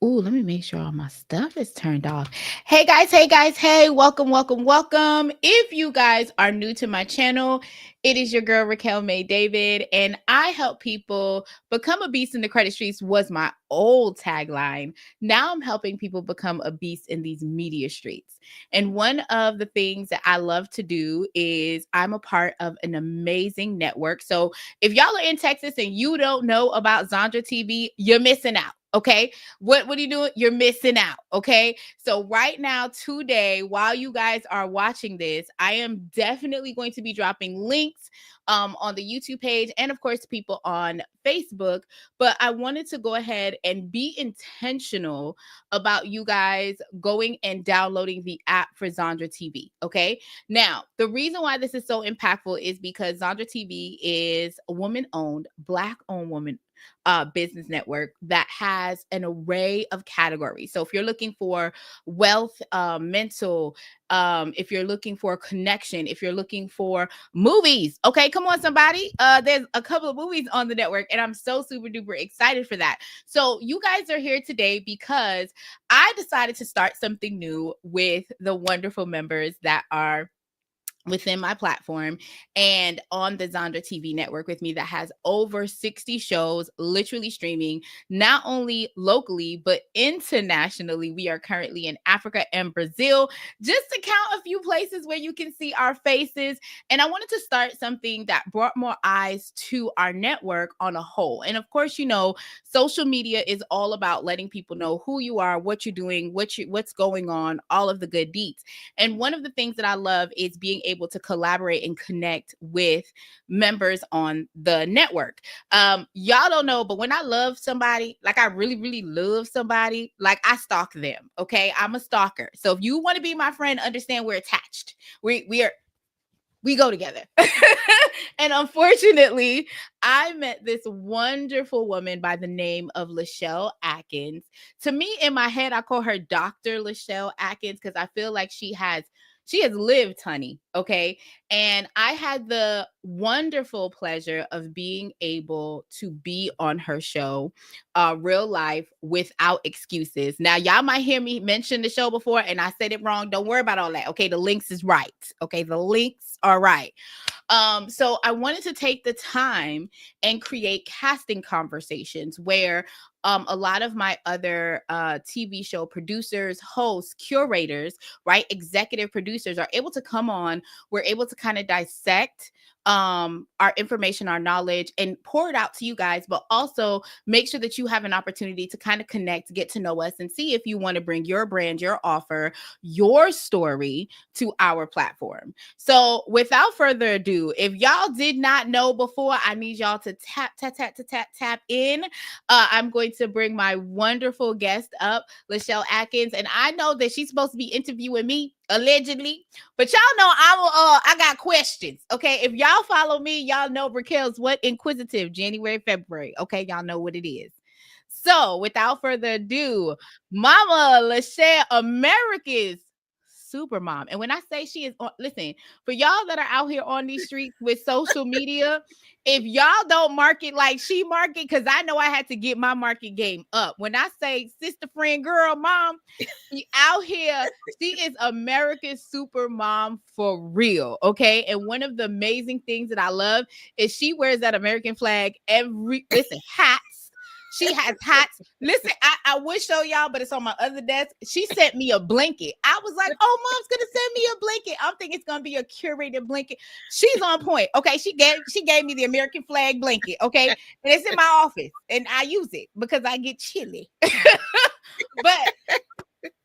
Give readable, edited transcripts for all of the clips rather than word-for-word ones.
Ooh, let me make sure all my stuff is turned off. Hey guys, hey guys, hey, welcome, welcome, welcome. If you guys are new to my channel, it is your girl Racquel Maye-David, and I help people become a beast in the credit streets was my old tagline. Now I'm helping people become a beast in these media streets. And one of the things that I love to do is I'm a part of an amazing network. So if y'all are in Texas and you don't know about Zandra TV, you're missing out. Okay. What are you doing? You're missing out. Okay. So right now, today, while you guys are watching this, I am definitely going to be dropping links on the YouTube page and of course people on Facebook. But I wanted to go ahead and be intentional about you guys going and downloading the app for Zandra TV. Okay. Now, the reason why this is so impactful is because Zandra TV is a woman-owned, Black-owned woman business network that has an array of categories. So if you're looking for wealth, mental, if you're looking for connection, if you're looking for movies, okay, come on, somebody. There's a couple of movies on the network, and I'm so super duper excited for that. So you guys are here today because I decided to start something new with the wonderful members that are within my platform and on the Zandra TV network with me that has over 60 shows literally streaming not only locally but internationally. We are currently in Africa and Brazil, just to count a few places where you can see our faces. And I wanted to start something that brought more eyes to our network on a whole. And of course, you know, social media is all about letting people know who you are, what you're doing, what's going on, all of the good deeds. And one of the things that I love is being able to collaborate and connect with members on the network. Y'all don't know, but when I love somebody, like I really, really love somebody, like I stalk them. Okay. I'm a stalker. So if you want to be my friend, understand we're attached. We go together. And unfortunately, I met this wonderful woman by the name of LaChelle Adkins. To me, in my head, I call her Dr. LaChelle Adkins because I feel like she has lived, honey. Okay. And I had the wonderful pleasure of being able to be on her show, Real Life Without Excuses. Now, y'all might hear me mention the show before and I said it wrong. Don't worry about all that. Okay. The links is right. Okay. The links are right. So I wanted to take the time and create casting conversations where a lot of my other TV show producers, hosts, curators, right, executive producers are able to come on. We're able to kind of dissect our information, our knowledge, and pour it out to you guys, but also make sure that you have an opportunity to kind of connect, get to know us, and see if you want to bring your brand, your offer, your story to our platform. So without further ado, if y'all did not know before, I need y'all to tap in. I'm going to bring my wonderful guest up, LaChelle Adkins, and I know that she's supposed to be interviewing me allegedly, but y'all know I got questions. Okay, if y'all follow me, y'all know Raquel's what inquisitive January, February. Okay, y'all know what it is. So without further ado, Mama LaChelle, America's super mom. And when I say she is on, listen, for y'all that are out here on these streets with social media, if y'all don't market like she market, because I know I had to get my market game up. When I say sister, friend, girl, mom, she out here, she is America's super mom for real. Okay. And one of the amazing things that I love is she wears that American flag hats. She has hats. Listen, I would show y'all, but it's on my other desk. She sent me a blanket. I was like, oh, mom's gonna send me a blanket. I'm thinking it's gonna be a curated blanket. She's on point. Okay. She gave me the American flag blanket. Okay. And it's in my office. And I use it because I get chilly. But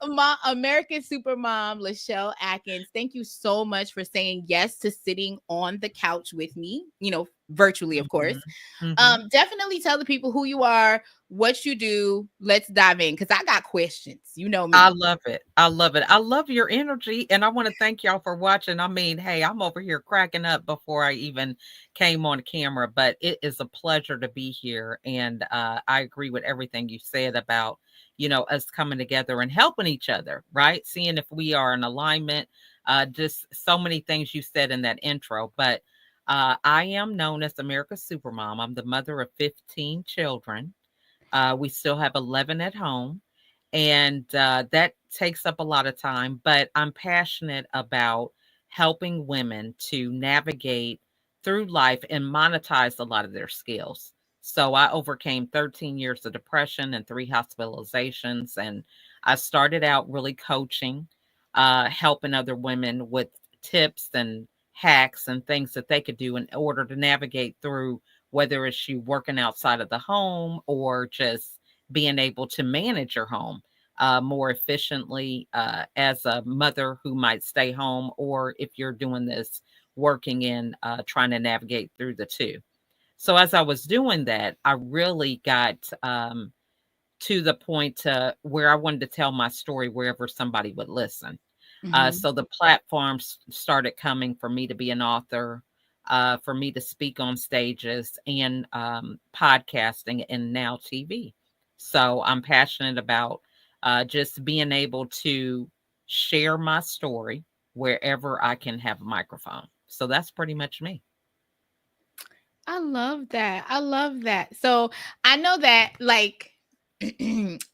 my American Supermom, LaChelle Adkins, thank you so much for saying yes to sitting on the couch with me, you know, virtually, of course. Definitely tell the people who you are, what you do. Let's dive in because I got questions. You know I me. love it. I love it. I love your energy. And I want to thank y'all for watching. I mean, hey, I'm over here cracking up before I even came on camera, but it is a pleasure to be here. And I agree with everything you said about, us coming together and helping each other, right? Seeing if we are in alignment. Just so many things you said in that intro. But I am known as America's Supermom. I'm the mother of 15 children. We still have 11 at home. And that takes up a lot of time, but I'm passionate about helping women to navigate through life and monetize a lot of their skills. So I overcame 13 years of depression and 3 hospitalizations. And I started out really coaching, helping other women with tips and hacks and things that they could do in order to navigate through, whether it's you working outside of the home or just being able to manage your home more efficiently as a mother who might stay home, or if you're doing this working in trying to navigate through the two. So as I was doing that, I really got to the point to where I wanted to tell my story wherever somebody would listen. Mm-hmm. So the platforms started coming for me to be an author, for me to speak on stages and podcasting and now TV. So I'm passionate about just being able to share my story wherever I can have a microphone. So that's pretty much me. I love that. I love that. So I know that, like,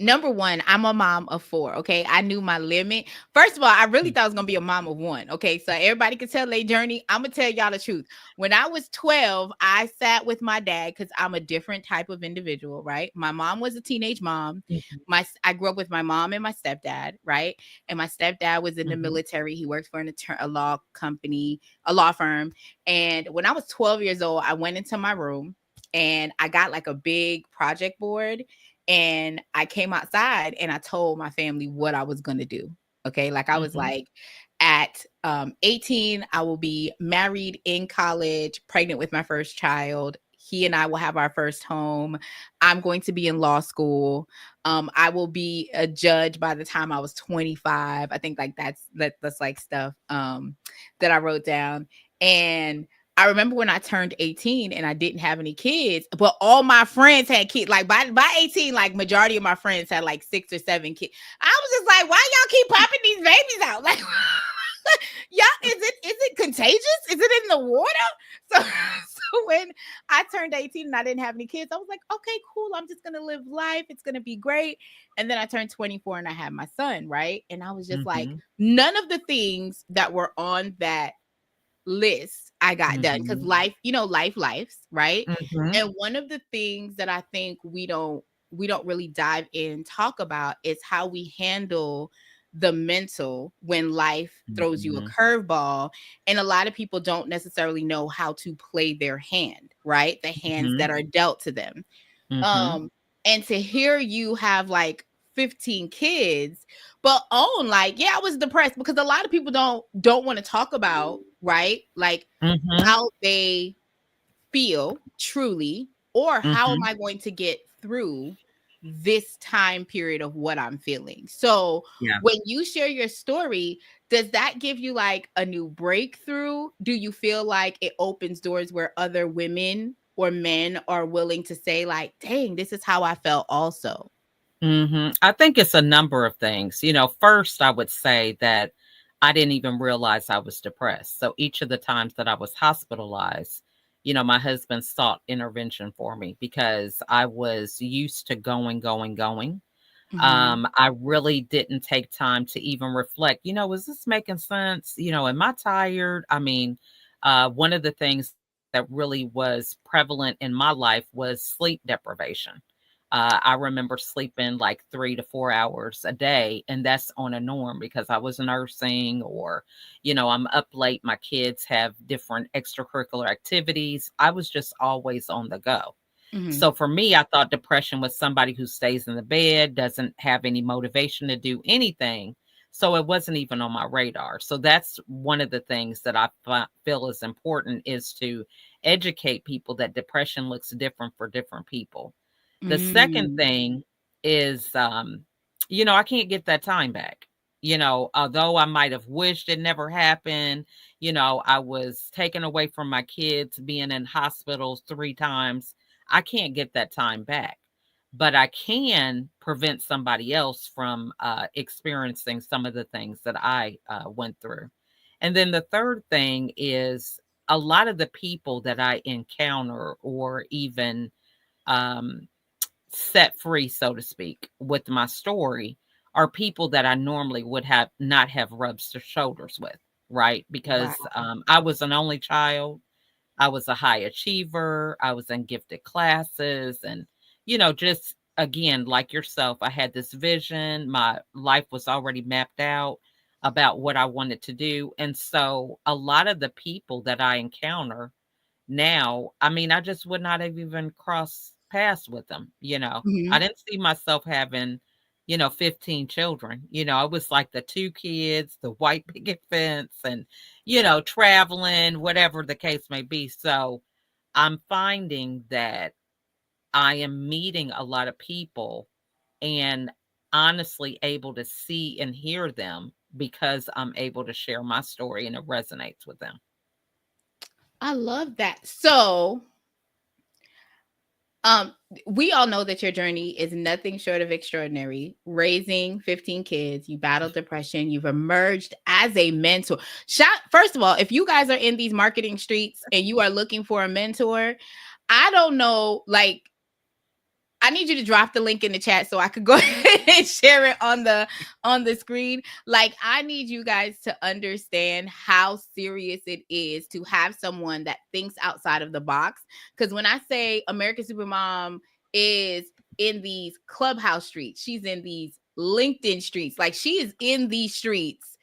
number one, I'm a mom of four. Okay. I knew my limit. First of all, I really thought I was going to be a mom of one. Okay. So everybody can tell their journey. I'm going to tell y'all the truth. When I was 12, I sat with my dad because I'm a different type of individual, right? My mom was a teenage mom. Mhm, I grew up with my mom and my stepdad, right? And my stepdad was in the mhm, military. He works for a law company, a law firm. And when I was 12 years old, I went into my room and I got like a big project board, and I came outside and I told my family what I was going to do. Okay. Like I was mhm, like, at 18, I will be married, in college, pregnant with my first child. He and I will have our first home. I'm going to be in law school. I will be a judge by the time I was 25. I think like that's like stuff that I wrote down. And I remember when I turned 18 and I didn't have any kids, but all my friends had kids. Like by 18, like majority of my friends had like 6 or 7 kids. I was just like, why y'all keep popping these babies out? Like, yeah, is it contagious? Is it in the water? So, so when I turned 18 and I didn't have any kids, I was like, okay, cool. I'm just gonna live life. It's gonna be great. And then I turned 24 and I had my son, right? And I was just like, mhm, none of the things that were on that list I got done because mhm, life, life, right? mhm, And one of the things that I think we don't really dive in and talk about is how we handle the mental when life throws you a mhm, curveball. And a lot of people don't necessarily know how to play their hand, right? The hands mhm, that are dealt to them. mhm, um and to hear you have like 15 kids, but own, like, yeah, I was depressed, because a lot of people don't want to talk about, right, like mhm, how they feel truly, or how am mhm. I going to get through this time period of what I'm feeling. So Yeah. when you share your story, does that give you like a new breakthrough? Do you feel like it opens doors where other women or men are willing to say like, dang, this is how I felt also? I think it's a number of things. First, I would say that I didn't even realize I was depressed. So each of the times that I was hospitalized, my husband sought intervention for me because I was used to going, going, going. Mhm. I really didn't take time to even reflect, is this making sense? Am I tired? I mean, one of the things that really was prevalent in my life was sleep deprivation. I remember sleeping like 3 to 4 hours a day, and that's on a norm because I was nursing, or, I'm up late. My kids have different extracurricular activities. I was just always on the go. Mhm. So for me, I thought depression was somebody who stays in the bed, doesn't have any motivation to do anything. So it wasn't even on my radar. So that's one of the things that feel is important, is to educate people that depression looks different for different people. The second Mm. thing is, I can't get that time back. Although I might have wished it never happened, I was taken away from my kids, being in hospitals 3 times. I can't get that time back, but I can prevent somebody else from experiencing some of the things that I went through. And then the third thing is, a lot of the people that I encounter or even um, set free, so to speak, with my story, are people that I normally would have not have rubbed shoulders with, right? Wow. Because I was an only child. I was a high achiever. I was in gifted classes and, just again, like yourself, I had this vision. My life was already mapped out about what I wanted to do. And so a lot of the people that I encounter now, I mean, I just would not have even crossed paths with them. I Mhm. didn't see myself having, 15 children. I was like the two kids, the white picket fence, and, traveling, whatever the case may be. So I'm finding that I am meeting a lot of people and honestly able to see and hear them because I'm able to share my story and it resonates with them. I love that. So, um, we all know that your journey is nothing short of extraordinary. Raising 15 kids, you battled depression, you've emerged as a mentor. First of all, if you guys are in these marketing streets and you are looking for a mentor, I don't know, like, I need you to drop the link in the chat so I could go ahead and share it on the screen. Like, I need you guys to understand how serious it is to have someone that thinks outside of the box. Because when I say American Supermom is in these clubhouse streets, she's in these LinkedIn streets, like she is in these streets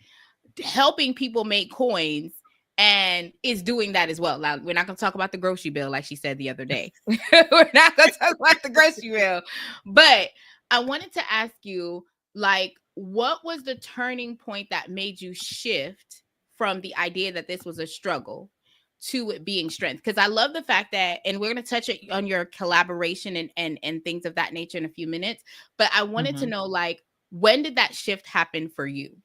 helping people make coins and is doing that as well. Now, we're not going to talk about the grocery bill like she said the other day. We're not going to talk about the grocery bill. But I wanted to ask you, like, what was the turning point that made you shift from the idea that this was a struggle to it being strength? Because I love the fact that, and we're going to touch on your collaboration and things of that nature in a few minutes. But I wanted to Mhm. know, like, when did that shift happen for you?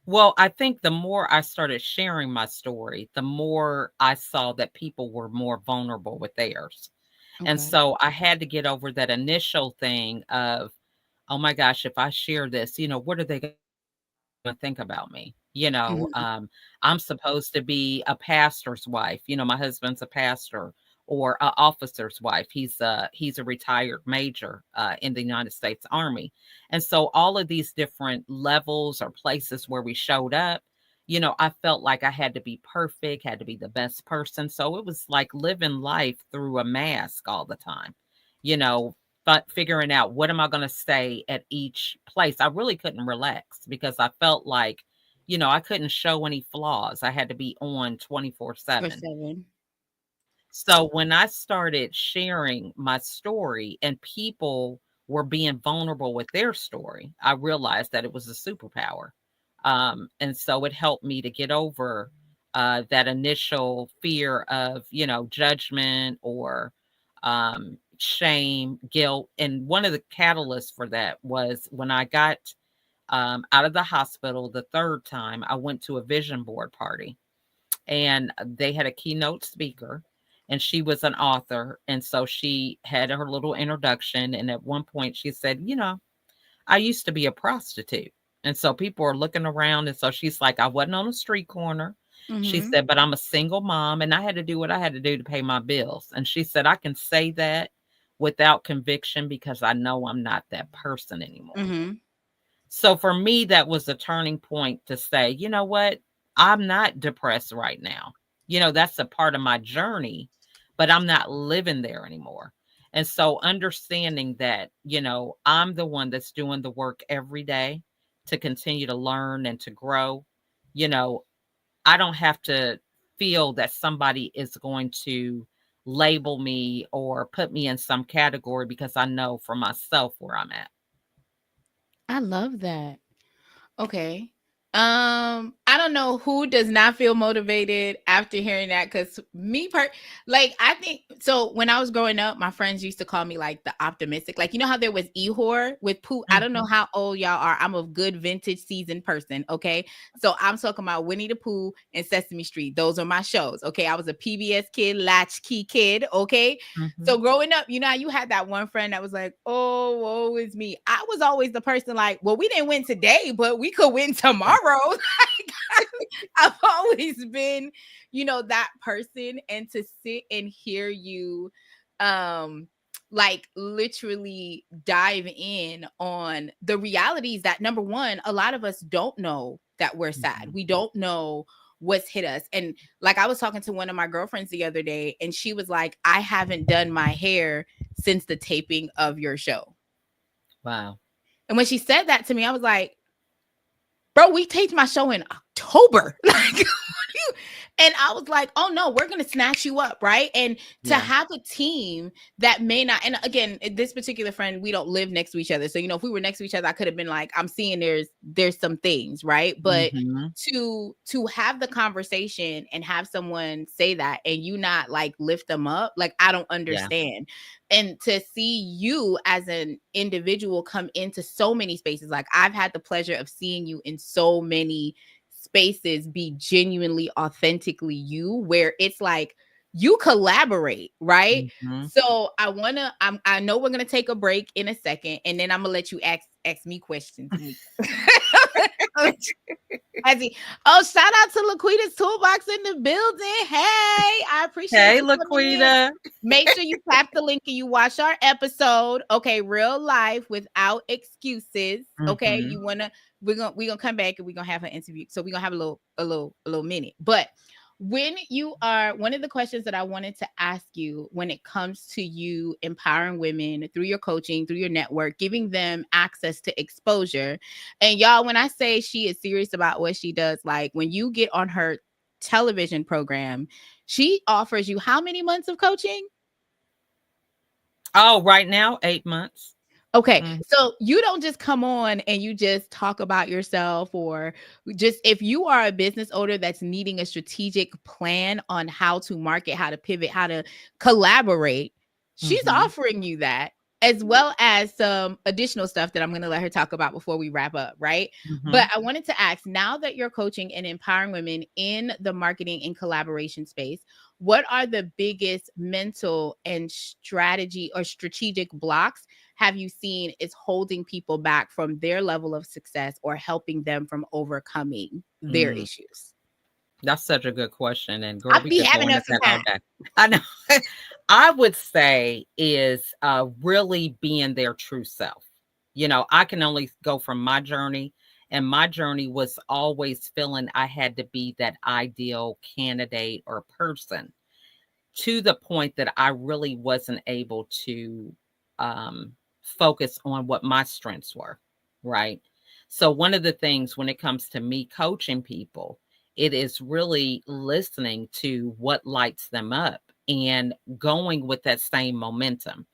Well, I think the more I started sharing my story, the more I saw that people were more vulnerable with theirs. And Okay. so I had to get over that initial thing of, oh my gosh, if I share this, what are they going to think about me? Mhm. I'm supposed to be a pastor's wife. My husband's a pastor or a officer's wife. He's a retired major in the United States Army. And so all of these different levels or places where we showed up, I felt like I had to be perfect, had to be the best person. So it was like living life through a mask all the time, you know, but figuring out what am I going to say at each place. I really couldn't relax because I felt like, I couldn't show any flaws. I had to be on For 24/7. 7. So when I started sharing my story and people were being vulnerable with their story, I realized that it was a superpower. And so it helped me to get over that initial fear of, judgment or shame, guilt. And one of the catalysts for that was when I got out of the hospital the third time, I went to a vision board party and they had a keynote speaker and she was an author. And so she had her little introduction. And at one point she said, I used to be a prostitute. And so people are looking around. And so she's like, I wasn't on a street corner. She Mhm. said, but I'm a single mom and I had to do what I had to do to pay my bills. And she said, I can say that without conviction because I know I'm not that person anymore. Mhm. So for me, that was a turning point to say, you know what? I'm not depressed right now. That's a part of my journey, but I'm not living there anymore. And so understanding that, I'm the one that's doing the work every day to continue to learn and to grow, you know, I don't have to feel that somebody is going to label me or put me in some category because I know for myself where I'm at. I love that. Okay. I don't know who does not feel motivated after hearing that because like I think so when I was growing up, my friends used to call me like the optimistic. Like, you know how there was Ehor with Pooh. I don't know Mhm. how old y'all are. I'm a good vintage seasoned person. Okay. So I'm talking about Winnie the Pooh and Sesame Street. Those are my shows. Okay. I was a PBS kid, latchkey kid. Okay. So Mhm. growing up, you know how you had that one friend that was like, "Oh, woe is me." I was always the person like, "Well, we didn't win today, but we could win tomorrow." Like, I've always been, that person, and to sit and hear you, um, like literally dive in on the realities that, number one, a lot of us don't know that we're sad. Mhm. We don't know what's hit us. And like, I was talking to one of my girlfriends the other day, and she was like, I haven't done my hair since the taping of your show. Wow. And when she said that to me, I was like, bro, we taped my show in October. Like, and I was like, oh no, we're gonna snatch you up, right? And to Yeah. have a team that may not, and again, this particular friend, we don't live next to each other. So, if we were next to each other, I could have been like, I'm seeing there's some things, right? But Mhm. to have the conversation and have someone say that and you not like lift them up, like, I don't Yeah. understand. And to see you as an individual come into so many spaces, like, I've had the pleasure of seeing you in so many spaces be genuinely authentically you, where it's like you collaborate, right? Mhm. So I know we're gonna take a break in a second, and then I'm gonna let you ask me questions. As he, oh, shout out to Laquita's Toolbox in the building. Hey, I appreciate Hey, you coming in. Laquita. Make sure you tap the link and you watch our episode. Okay, real life without excuses. Okay, Mhm. you wanna we're gonna come back and we're gonna have an interview. So we're gonna have a little minute. But when you are, one of the questions that I wanted to ask you when it comes to you empowering women through your coaching, through your network, giving them access to exposure. And y'all, when I say she is serious about what she does, like when you get on her television program, she offers you how many months of coaching? Oh, right now, 8 months. Okay, Mhm. so you don't just come on and you just talk about yourself, or just, if you are a business owner that's needing a strategic plan on how to market, how to pivot, how to collaborate, she's Mhm. offering you that, as well as some additional stuff that I'm going to let her talk about before we wrap up, right? But Mhm. I wanted to ask, now that you're coaching and empowering women in the marketing and collaboration space, what are the biggest mental and strategy or strategic blocks have you seen is holding people back from their level of success or helping them from overcoming their Mm. issues? That's such a good question, and girl, I'll we be could go having into us some that all time. day. I know. I would say is, really being their true self. I can only go from my journey, and my journey was always feeling I had to be that ideal candidate or person, to the point that I really wasn't able to focus on what my strengths were, right? So, one of the things when it comes to me coaching people, it is really listening to what lights them up and going with that same momentum.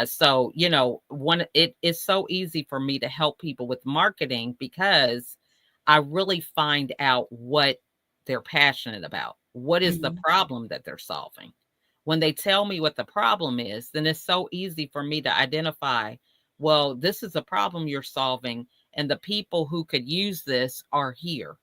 So, one, it is so easy for me to help people with marketing because I really find out what they're passionate about. What is the Mhm. problem that they're solving? When they tell me what the problem is, then it's so easy for me to identify, well, this is a problem you're solving, and the people who could use this are here,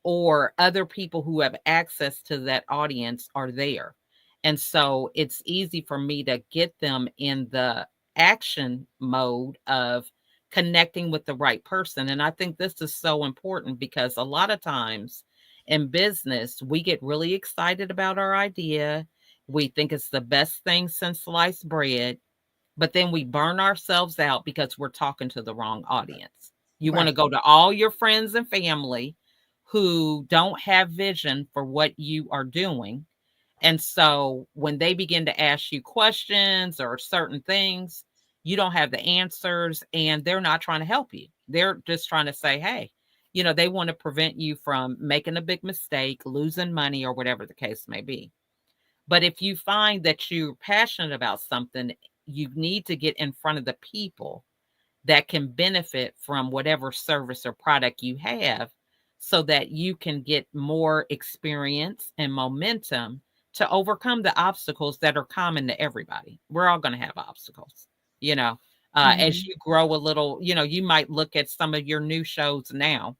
or other people who have access to that audience are there. And so it's easy for me to get them in the action mode of connecting with the right person. And I think this is so important because a lot of times in business, we get really excited about our idea. We think it's the best thing since sliced bread, but then we burn ourselves out because we're talking to the wrong audience. You want to Right. go to all your friends and family who don't have vision for what you are doing. And so when they begin to ask you questions or certain things, you don't have the answers, and they're not trying to help you. They're just trying to say, hey, they want to prevent you from making a big mistake, losing money, or whatever the case may be. But if you find that you're passionate about something, you need to get in front of the people that can benefit from whatever service or product you have, so that you can get more experience and momentum to overcome the obstacles that are common to everybody. We're all going to have obstacles, you know. As Mhm. you grow a little, you might look at some of your new shows now,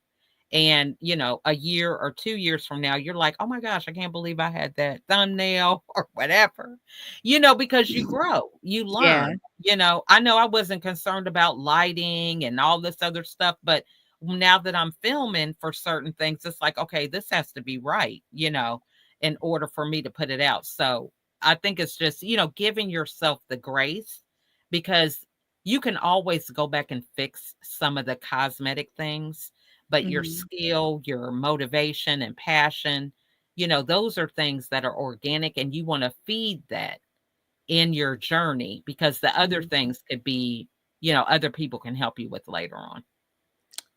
and, a year or 2 years from now, you're like, oh my gosh, I can't believe I had that thumbnail or whatever, because you grow, you Yeah. learn. I know I wasn't concerned about lighting and all this other stuff, but now that I'm filming for certain things, it's like, okay, this has to be right, in order for me to put it out. So I think it's just, giving yourself the grace, because you can always go back and fix some of the cosmetic things, but your Mhm. skill, your motivation and passion, those are things that are organic, and you want to feed that in your journey, because the other Mhm. things could be, other people can help you with later on.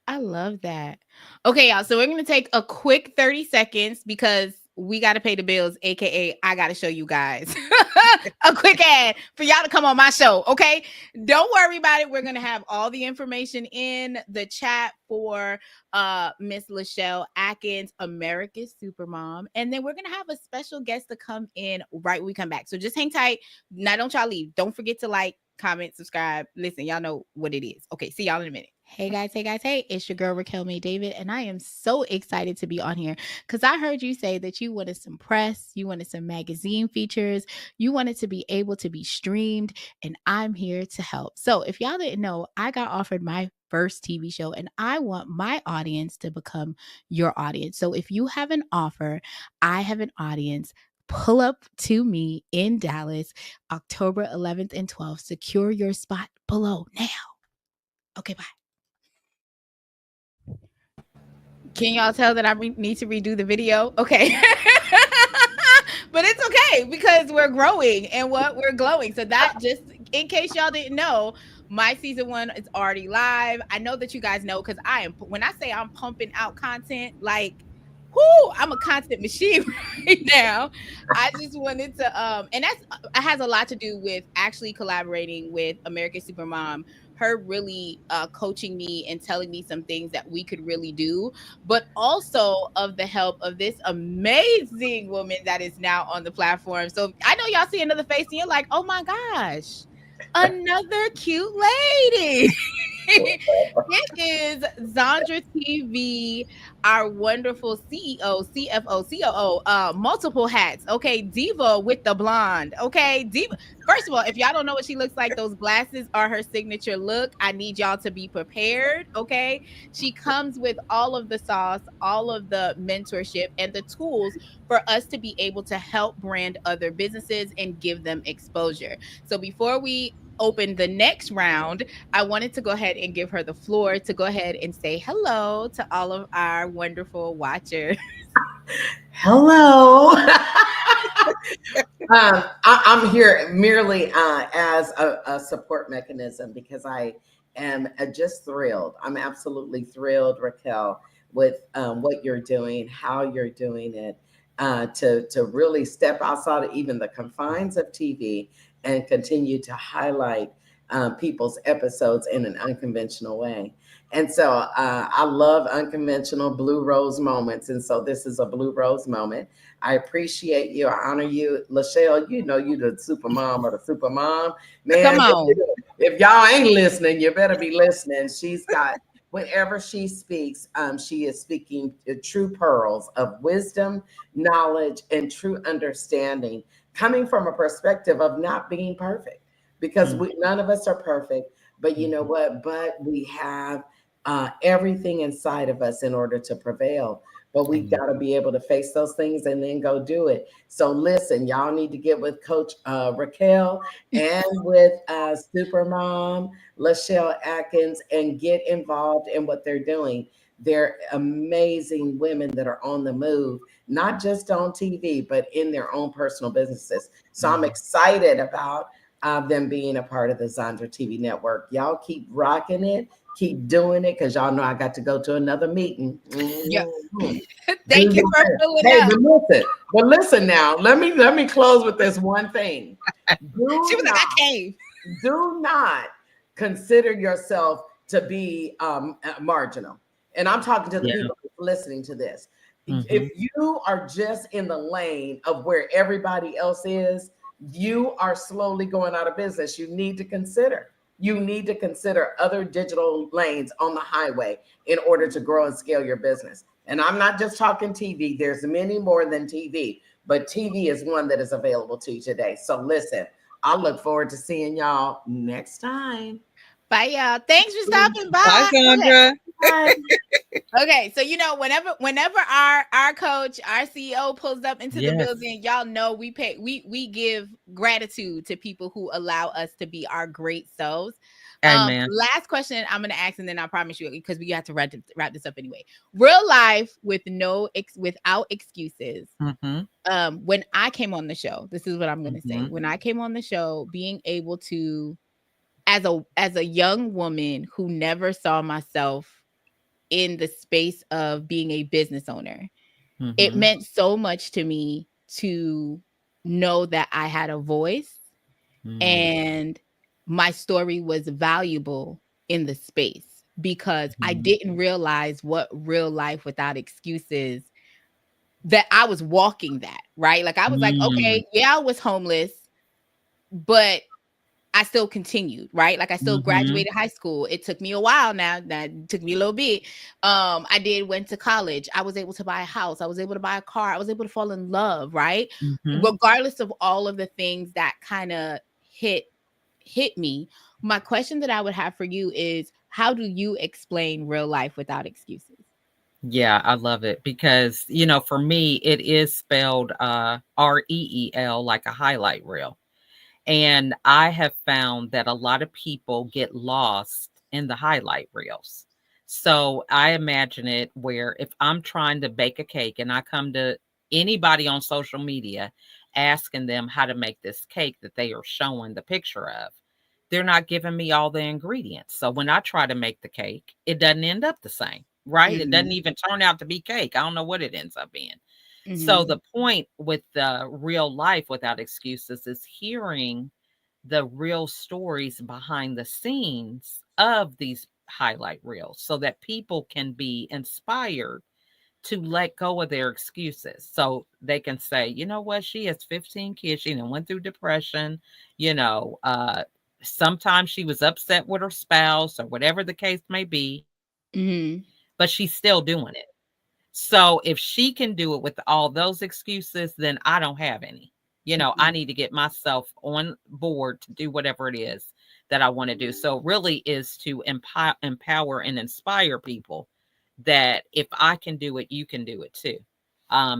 I love that. Okay, y'all. So we're gonna take a quick 30 seconds because we gotta pay the bills, aka I gotta show you guys a quick ad for y'all to come on my show. Okay. Don't worry about it. We're gonna have all the information in the chat for Miss LaChelle Adkins, America's Supermom. And then we're gonna have a special guest to come in right when we come back. So just hang tight. Now don't y'all leave. Don't forget to like, comment, subscribe. Listen, y'all know what it is. Okay, see y'all in a minute. Hey guys, hey guys, hey, it's your girl Racquel Maye-David, and I am so excited to be on here because I heard you say that you wanted some press, you wanted some magazine features, you wanted to be able to be streamed, and I'm here to help. So, if y'all didn't know, I got offered my first TV show, and I want my audience to become your audience. So, if you have an offer, I have an audience. Pull up to me in Dallas, October 11th and 12th. Secure your spot below now. Okay, bye. Can y'all tell that I need to redo the video? Okay. But it's okay because we're growing and what we're glowing. So that just in case y'all didn't know, my season 1 is already live. I know that you guys know because I am when I say I'm pumping out content, like whoo, I'm a content machine right now. I just wanted to and that's it has a lot to do with actually collaborating with America's Supermom, her really coaching me and telling me some things that we could really do, but also of the help of this amazing woman that is now on the platform. So I know y'all see another face and you're like, oh my gosh, another cute lady. It is Zandra TV, our wonderful CEO, CFO, COO, multiple hats. Okay, Diva with the blonde. Okay, Diva. First of all, if y'all don't know what she looks like, those glasses are her signature look. I need y'all to be prepared. Okay, she comes with all of the sauce, all of the mentorship, and the tools for us to be able to help brand other businesses and give them exposure. So before we open the next round, I wanted to go ahead and give her the floor to go ahead and say hello to all of our wonderful watchers. Hello. I'm here merely as a support mechanism because I am just thrilled. I'm absolutely thrilled, Raquel, with what you're doing, how you're doing it, to really step outside of even the confines of TV and continue to highlight people's episodes in an unconventional way. And so I love unconventional blue rose moments. And so this is a blue rose moment. I appreciate you. I honor you. LaChelle, you know you the super mom or the super mom. Come Man, on. if y'all ain't listening, you better be listening. She's got, whenever she speaks, she is speaking true pearls of wisdom, knowledge, and true understanding, coming from a perspective of not being perfect. Because none of us are perfect. But you know what? But we have everything inside of us in order to prevail. But we Amen. got to be able to face those things and then go do it. So listen, y'all need to get with Coach Raquel and with Supermom LaChelle Adkins and get involved in what they're doing. They're amazing women that are on the move, not just on TV, but in their own personal businesses. So I'm excited about them being a part of the Zandra TV network. Y'all keep rocking it, keep doing it, because y'all know I got to go to another meeting. Yeah. Mhm. Do Thank you your for best. pulling Hey, up. but listen now. Let me close with this one thing. She was Do like, not I came. do not consider yourself to be marginal. And I'm talking to the Yeah. people listening to this. Hmm. If you are just in the lane of where everybody else is, you are slowly going out of business. You need to consider. You need to consider other digital lanes on the highway in order to grow and scale your business. And I'm not just talking TV. There's many more than TV, but TV is one that is available to you today. So listen, I look forward to seeing y'all next time. Bye, y'all. Thanks for stopping Bye, by. Go ahead. Sandra. Bye. Okay, so whenever our coach, our CEO pulls up into the Yes. building, y'all know we give gratitude to people who allow us to be our great selves. Amen. Last question I'm gonna ask, and then I promise you, because we have to wrap this up anyway. Real life with without excuses. Mhm. When I came on the show, this is what I'm gonna say. Mhm. When I came on the show, being able to, as a young woman who never saw myself in the space of being a business owner, it Mhm. meant so much to me to know that I had a voice Mm. and my story was valuable in the space, because I Mhm. didn't realize what real life without excuses, that I was walking that, right? Like I was like, Mm. okay, yeah, I was homeless, but I still continued, right? Like I still Mhm. graduated high school. It took me a while now. That took me a little bit. Went to college. I was able to buy a house. I was able to buy a car. I was able to fall in love, right? Mhm. Regardless of all of the things that kind of hit me. My question that I would have for you is, how do you explain real life without excuses? Yeah, I love it because, for me, it is spelled REEL, like a highlight reel. And I have found that a lot of people get lost in the highlight reels. So I imagine it where if I'm trying to bake a cake and I come to anybody on social media asking them how to make this cake that they are showing the picture of, they're not giving me all the ingredients. So when I try to make the cake, it doesn't end up the same, right? It Mm-hmm. doesn't even turn out to be cake. I don't know what it ends up being. So Mm-hmm. the point with the real life without excuses is hearing the real stories behind the scenes of these highlight reels so that people can be inspired to let go of their excuses. So they can say, you know what, she has 15 kids, she done went through depression, you know, sometimes she was upset with her spouse or whatever the case may be, Mm-hmm. but she's still doing it. So if she can do it with all those excuses, then I don't have any. I need to get myself on board to do whatever it is that I want to do. So really is to empower and inspire people that if I can do it, you can do it too.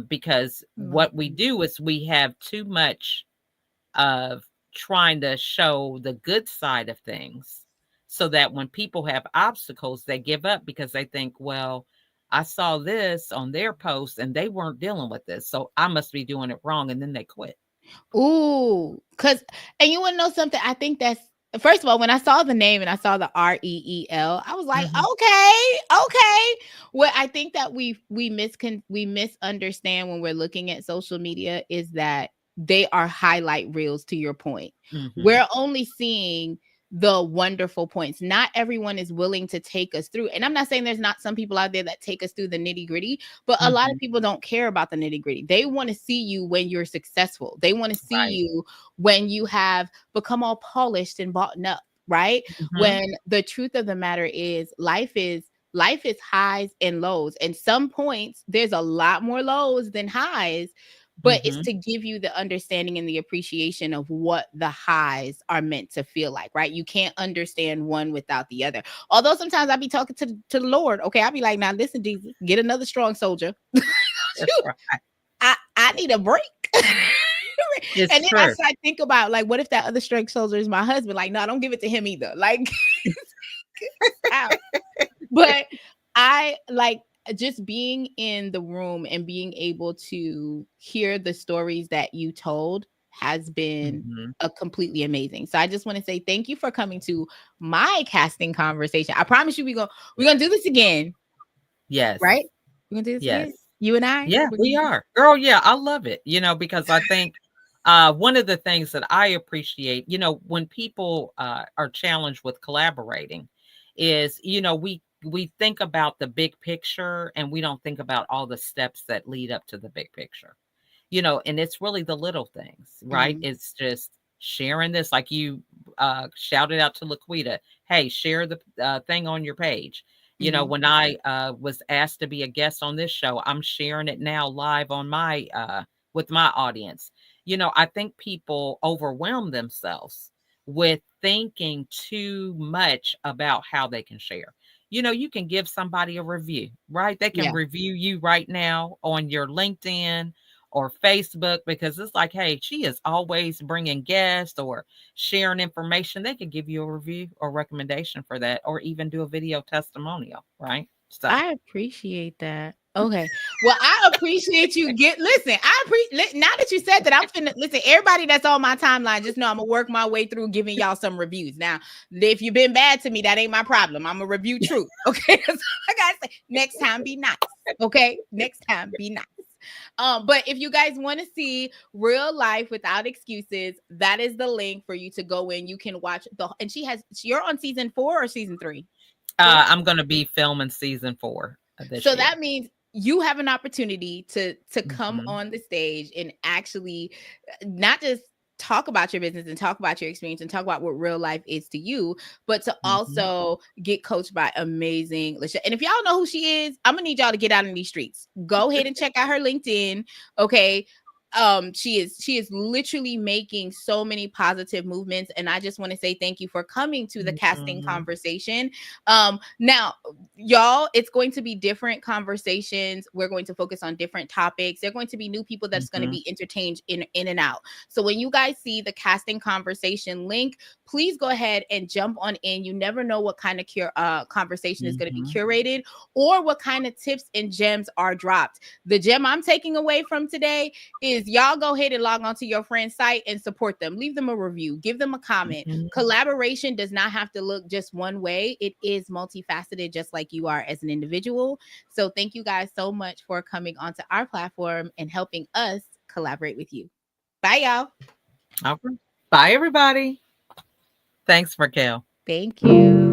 Because I love what we do is we have too much of trying to show the good side of things so that when people have obstacles, they give up because they think, well, I saw this on their post and they weren't dealing with this. So I must be doing it wrong. And then they quit. Ooh, and you wanna know something? I think that's, first of all, when I saw the name and I saw the REEL, I was like, Mhm. okay, okay. What I think that we misunderstand when we're looking at social media is that they are highlight reels, to your point. Mhm. We're only seeing the wonderful points. Not everyone is willing to take us through. And I'm not saying there's not some people out there that take us through the nitty-gritty, but a lot of Mhm. people don't care about the nitty-gritty. They want to see you when you're successful. They want to see Right. you when you have become all polished and bought up, right? Mhm. When the truth of the matter is life is highs and lows. And some points there's a lot more lows than highs, but it's Mhm. to give you the understanding and the appreciation of what the highs are meant to feel like, right? You can't understand one without the other. Although sometimes I be talking to the Lord, okay? I'll be like, now listen, Jesus, get another strong soldier. That's right. I need a break. It's And then I true. start think about, like, what if that other strength soldier is my husband? Like, no, don't give it to him either. Like, out. But I like just being in the room and being able to hear the stories that you told has been Mhm. a completely amazing. So I just want to say thank you for coming to my casting conversation. I promise you we're gonna do this again, Yes. right? We're gonna do this Yes. again. You and I. Yeah, We're we gonna are. Girl, yeah, I love it, because I think one of the things that I appreciate, when people are challenged with collaborating is, we think about the big picture and we don't think about all the steps that lead up to the big picture. And it's really the little things, right? Mhm, It's just sharing this, like you shouted out to Laquita, hey, share the thing on your page. mhm. When I was asked to be a guest on this show, I'm sharing it now live on my with my audience. I think people overwhelm themselves with thinking too much about how they can share. You can give somebody a review, right? They can Yeah. review you right now on your LinkedIn or Facebook, because it's like, hey, she is always bringing guests or sharing information. They could give you a review or recommendation for that, or even do a video testimonial, right? So, I appreciate that. Okay. Well, I appreciate you listen, now that you said that, I'm finna listen, everybody that's on my timeline, just know I'm gonna work my way through giving y'all some reviews. Now, if you've been bad to me, that ain't my problem. I'm gonna review truth. Okay. That's all I gotta say. Next time, be nice. Okay. Next time, be nice. But if you guys want to see real life without excuses, that is the link for you to go in. You can watch and you're on season 4 or season 3? 4? I'm going to be filming season 4 of this So year. that means you have an opportunity to come Mhm. on the stage and actually not just talk about your business and talk about your experience and talk about what real life is to you, but to Mhm. also get coached by amazing LaChelle. And if y'all know who she is, I'm gonna need y'all to get out in these streets. Go ahead and check out her LinkedIn. Okay. She is literally making so many positive movements, and I just want to say thank you for coming to the casting Mhm. conversation. Now, y'all, it's going to be different conversations. We're going to focus on different topics. There are going to be new people that's going to Mhm. be interchanged in and out. So when you guys see the casting conversation link, please go ahead and jump on in. You never know what kind of conversation is going to be Mhm. curated, or what kind of tips and gems are dropped. The gem I'm taking away from today is y'all go ahead and log onto your friend's site and support them. Leave them a review, give them a comment. Mhm. Collaboration does not have to look just one way. It is multifaceted, just like you are as an individual. So thank you guys so much for coming onto our platform and helping us collaborate with you. Bye, y'all. All right. Bye, everybody. Thanks, Raquel. Thank you.